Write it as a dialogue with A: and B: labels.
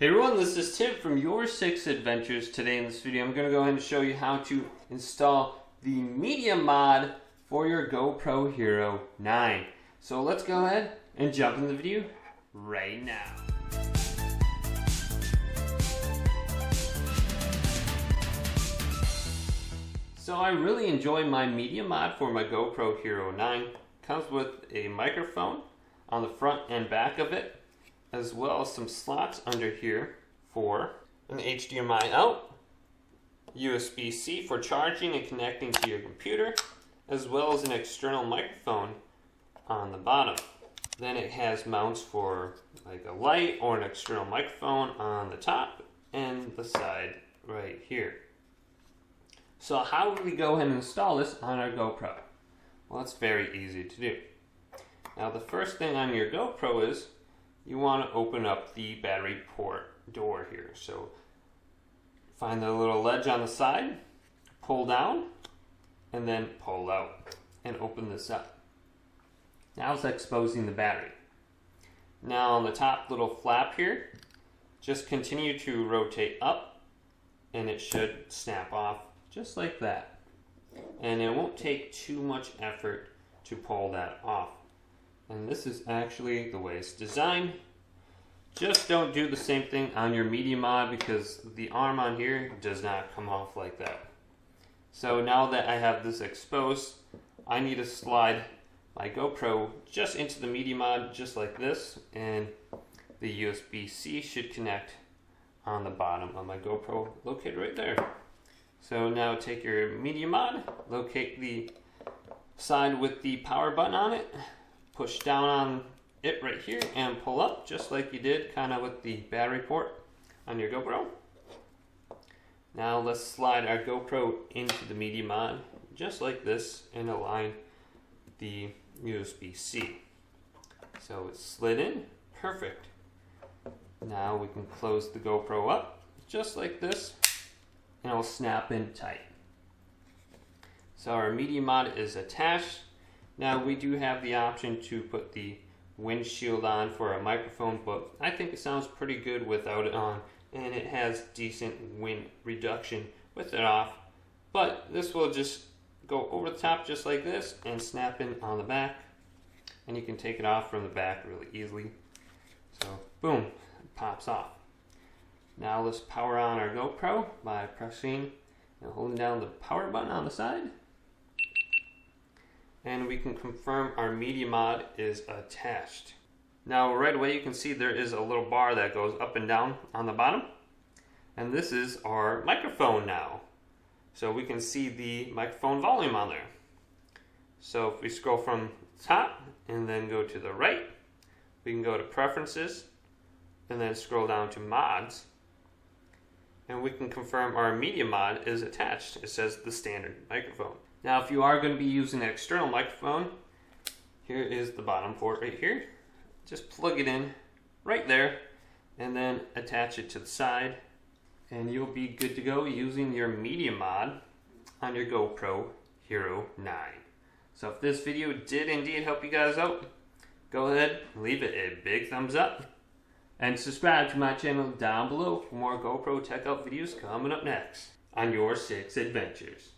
A: Hey everyone, this is Tim from YourSixAdventures. Today in this video I'm going to go ahead and show you how to install the media mod for your GoPro Hero 9. So let's go ahead and jump in the video right now. So I really enjoy my media mod for my GoPro Hero 9. It comes with a microphone on the front and back of it, as well as some slots under here for an HDMI out, USB-C for charging and connecting to your computer, as well as an external microphone on the bottom. Then it has mounts for like a light or an external microphone on the top and the side right here. So how do we go ahead and install this on our GoPro? Well, it's very easy to do. Now the first thing on your GoPro is you want to open up the battery port door here. So find the little ledge on the side, pull down, and then pull out and open this up. Now it's exposing the battery. Now on the top little flap here, just continue to rotate up and it should snap off just like that. And it won't take too much effort to pull that off. And this is actually the way it's designed. Just don't do the same thing on your media mod because the arm on here does not come off like that. So now that I have this exposed, I need to slide my GoPro just into the media mod just like this, and the USB-C should connect on the bottom of my GoPro located right there. So now take your media mod, locate the side with the power button on it, push down on it right here and pull up just like you did kind of with the battery port on your GoPro. Now let's slide our GoPro into the media mod just like this and align the USB-C. So it's slid in, perfect. Now we can close the GoPro up just like this and it'll snap in tight. So our media mod is attached. Now we do have the option to put the windshield on for a microphone, but I think it sounds pretty good without it on, and it has decent wind reduction with it off. But this will just go over the top just like this and snap in on the back, and you can take it off from the back really easily. So boom, it pops off. Now let's power on our GoPro by pressing and holding down the power button on the side. And we can confirm our media mod is attached. Now right away you can see there is a little bar that goes up and down on the bottom, and this is our microphone now. So we can see the microphone volume on there. So if we scroll from the top and then go to the right, we can go to preferences and then scroll down to mods, and we can confirm our media mod is attached. It says the standard microphone. Now if you are going to be using an external microphone, here is the bottom port right here. Just plug it in right there and then attach it to the side, and you'll be good to go using your media mod on your GoPro Hero 9. So if this video did indeed help you guys out, go ahead and leave it a big thumbs up and subscribe to my channel down below for more GoPro tech out videos coming up next on YourSixAdventures.